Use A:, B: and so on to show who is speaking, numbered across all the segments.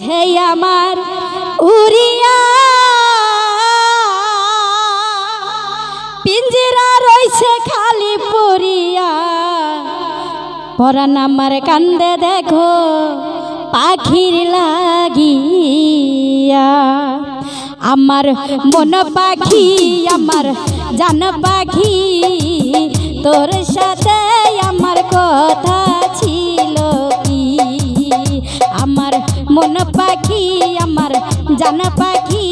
A: হে আমার উড়িয়া পিঞ্জরা রইছে খালি পড়িয়া পরাণ আমার কান্দে দেখো পাখির লাগিয়া আমার মন পাখি আমার জান পাখি তোর সাথে আমার কথা ছিল কি আমার মন পাখি আমার জান পাখি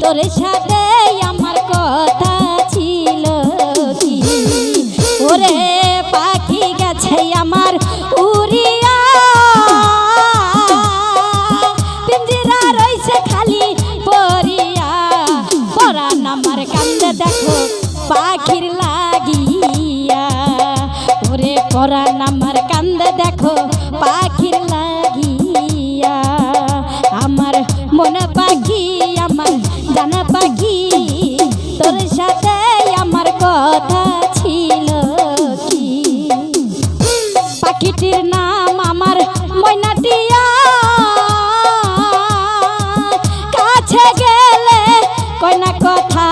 A: তোর সাথে আমার কথা ছিল কি ওরে পাখি গেছে আমার উড়িয়া পিঞ্জরা রইছে খালি পড়িয়া পরাণ আমার কান্দে দেখো পাখির লাগিয়া ওরে পরাণ আমার কান্দে দেখো পাখির লাগিয়া আমার মন পাখি আমার জানা পাখি তোর সাথে আমার কথা ছিল কি পাখিটির নাম আমার ময়নাটিয়া কাছে গেলে কয়না কথা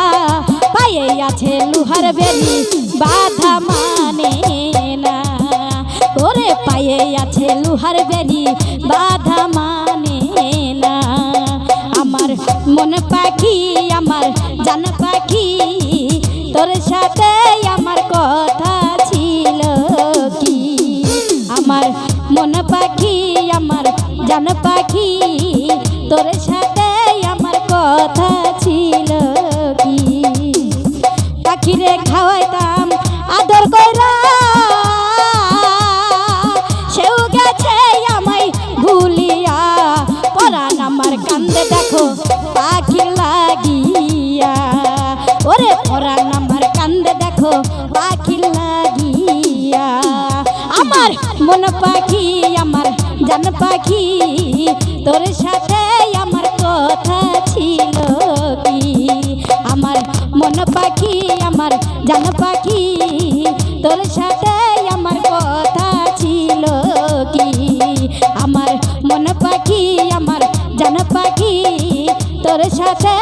A: পায়ে আছে লোহার বেলি বাধা মানে না ওরে পায়ে আছে লোহার বেলি বাধা মানে না আমার মন পাখি আমার জান পাখি তোর সাথে আমার কথা ছিল কি আমার মন পাখি আমার জান পাখি তোর সাথে আমার কথা ছিল কি পাখিরে খাওয়াইতাম আদর কইরা সেও গেছে আমায় ভুলিয়া পরাণ আমার কান্দে দেখো পাখির লাগিয়া ওরে পরাণ আমার কান্দে দেখো পাখির লাগিয়া আমার মন পাখি আমার জান পাখি তোর সাথে আমার কথা ছিল কি আমার মন পাখি আমার জান পাখি তোর সাথে আমার কথা ছিল কি আমার মন পাখি আমার জান পাখি তোর সাথে